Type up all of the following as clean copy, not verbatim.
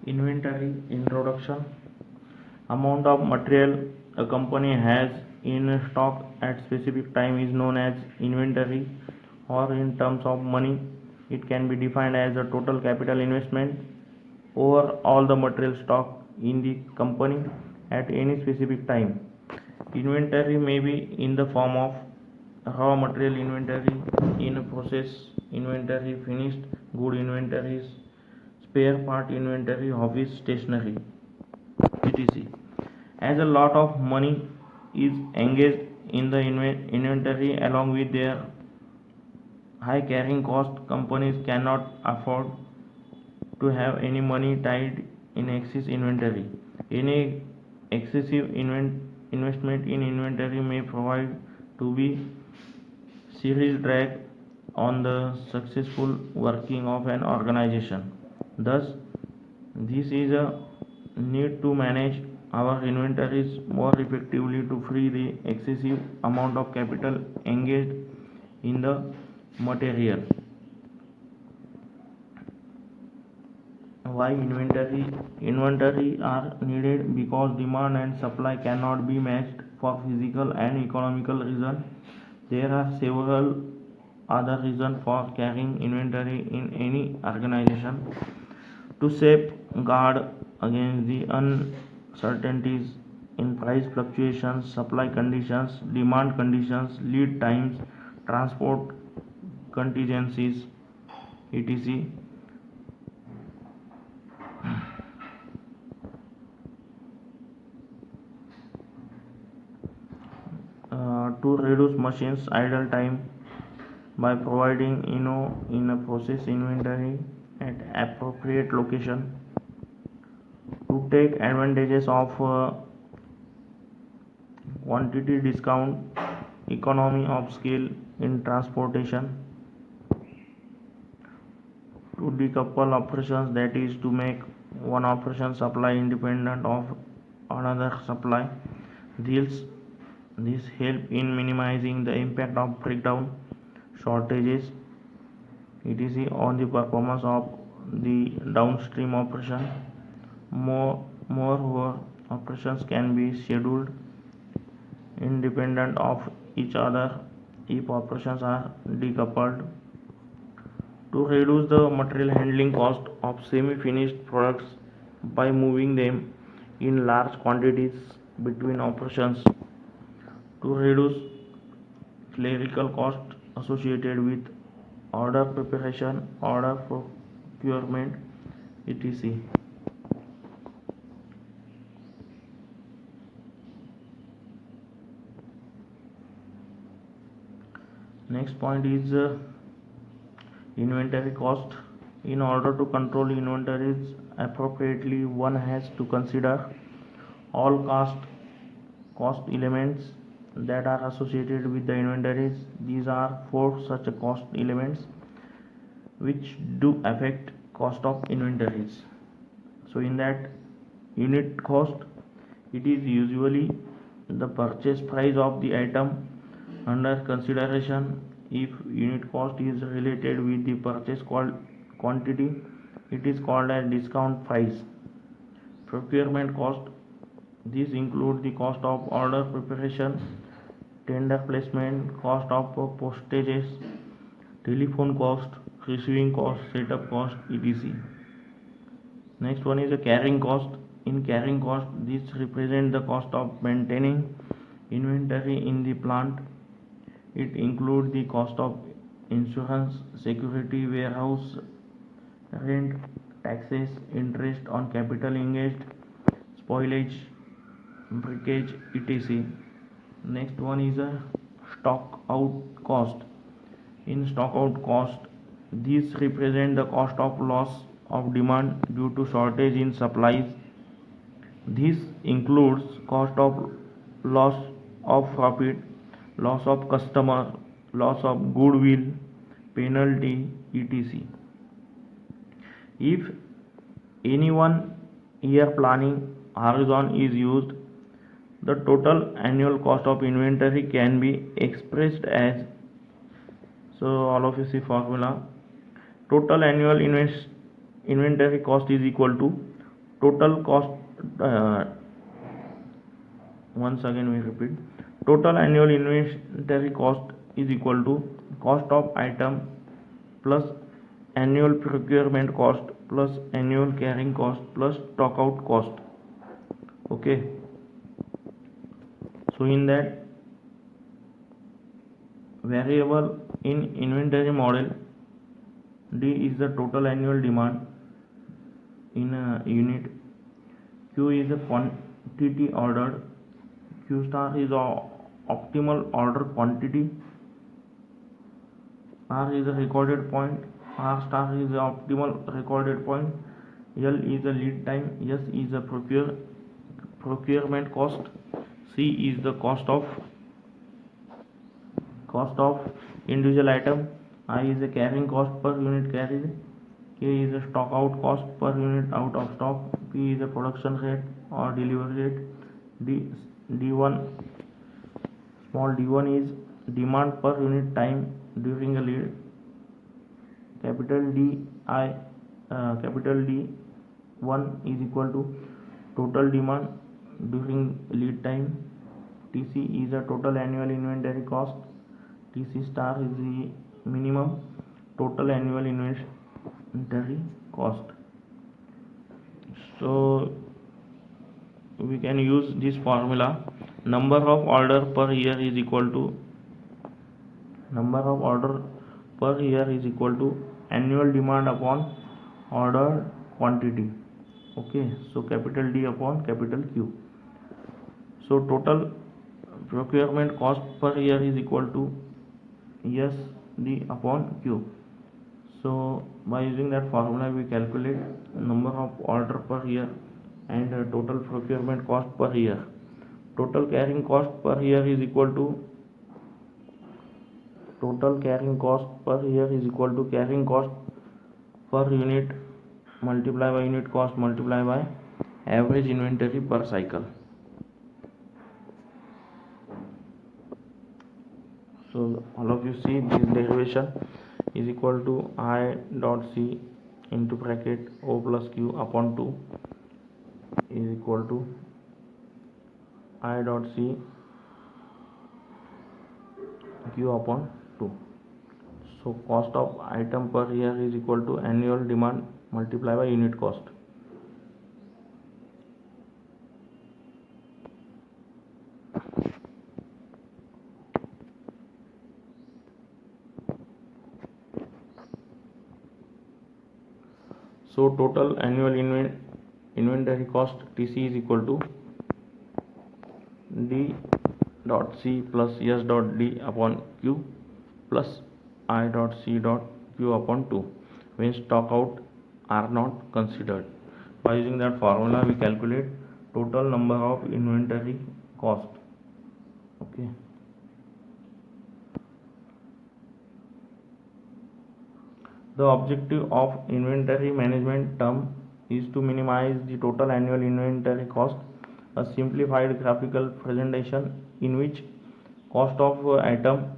Inventory introduction. Amount of material a company has in stock at specific time is known as inventory, or in terms of money it can be defined as the total capital investment over all the material stock in the company at any specific time. Inventory may be in the form of raw material inventory, in process inventory, finished good inventories, spare part inventory, office stationery, etc. As a lot of money is engaged in the inventory along with their high carrying cost, companies cannot afford to have any money tied in excess inventory. Any excessive investment in inventory may provide to be serious drag on the successful working of an organization. Thus, this is a need to manage our inventories more effectively to free the excessive amount of capital engaged in the material. Why inventory are needed? Because demand and supply cannot be matched for physical and economical reasons. There are several other reasons for carrying inventory in any organization: to safeguard against the uncertainties in price fluctuations, supply conditions, demand conditions, lead times, transport contingencies, etc. To reduce machines idle time by providing in a process inventory at appropriate location, to take advantages of quantity discount, economy of scale in transportation, to decouple operations, that is to make one operation supply independent of another supply. This help in minimizing the impact of breakdown, shortages, etc. on the performance of the downstream operation. Moreover, operations can be scheduled independent of each other if operations are decoupled. To reduce the material handling cost of semi-finished products by moving them in large quantities between operations, to reduce clerical costs associated with order preparation, order procurement, etc. Next point is inventory cost. In order to control inventories appropriately, one has to consider all cost elements that are associated with the inventories. These are four such cost elements which do affect cost of inventories. So in that, unit cost, it is usually the purchase price of the item under consideration. If unit cost is related with the purchase quantity, it is called as discount price. Procurement cost, this includes the cost of order preparation, tender placement, cost of postages, telephone cost, receiving cost, setup cost, etc. Next one is a carrying cost. In carrying cost, this represents the cost of maintaining inventory in the plant. It includes the cost of insurance, security, warehouse rent, taxes, interest on capital engaged, spoilage, breakage, etc. Next one is a stock out cost. In stock out cost, these represent the cost of loss of demand due to shortage in supplies. This includes cost of loss of profit, loss of customer, loss of goodwill, penalty, etc. If any 1 year planning horizon is used, the total annual cost of inventory can be expressed as, so all of you see formula, total annual inventory cost is equal to total cost, uh, once again we repeat, total annual inventory cost is equal to cost of item plus annual procurement cost plus annual carrying cost plus stock out cost. Okay, so in that variable in inventory model, D is the total annual demand in a unit, Q is the quantity ordered, Q star is the optimal order quantity, R is the recorded point, R star is the optimal recorded point, L is the lead time, S is the procurement cost, C is the cost of individual item, I is the carrying cost per unit carried, K is the stock out cost per unit out of stock, P is the production rate or delivery rate, D1 small d1 is demand per unit time during a lead, capital D1 is equal to total demand during lead time, TC is the total annual inventory cost, TC star is the minimum total annual inventory cost. So we can use this formula. Number of order per year is equal to annual demand upon order quantity. Okay, so capital D upon capital Q. So total procurement cost per year is equal to SD upon Q. So by using that formula we calculate number of order per year and total procurement cost per year. Total carrying cost per year is equal to carrying cost per unit multiplied by unit cost multiplied by average inventory per cycle. So all of you see this derivation is equal to I dot C into bracket O plus Q upon 2 is equal to I dot C Q upon 2. So cost of item per year is equal to annual demand multiplied by unit cost. So total annual inventory cost TC is equal to D dot C plus S dot D upon Q plus I dot C dot Q upon 2 when stock out are not considered. By using that formula we calculate total number of inventory cost. Okay. The objective of inventory management term is to minimize the total annual inventory cost. A simplified graphical presentation in which cost of item,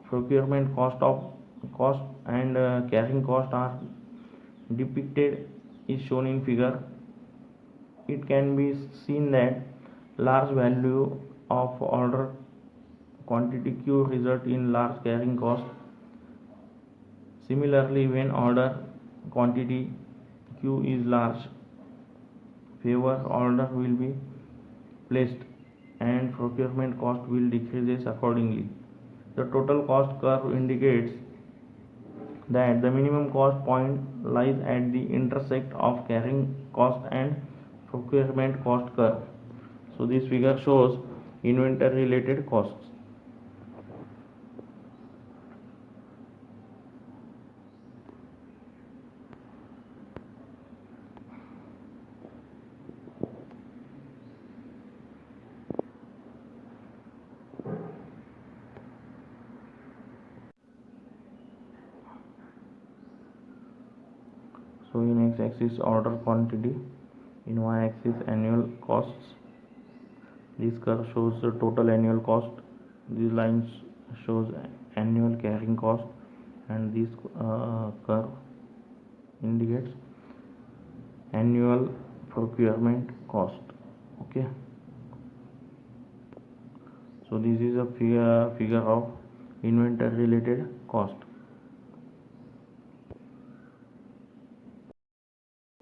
procurement cost and carrying cost are depicted is shown in figure. It can be seen that large value of order quantity Q result in large carrying cost. Similarly, when order quantity Q is large, fewer order will be placed and procurement cost will decrease accordingly. The total cost curve indicates that the minimum cost point lies at the intersect of carrying cost and procurement cost curve. So this figure shows inventory related costs. So in x-axis order quantity, in y-axis annual costs. This curve shows the total annual cost. These lines shows annual carrying cost, and this curve indicates annual procurement cost. Okay, so this is a figure of inventory related cost.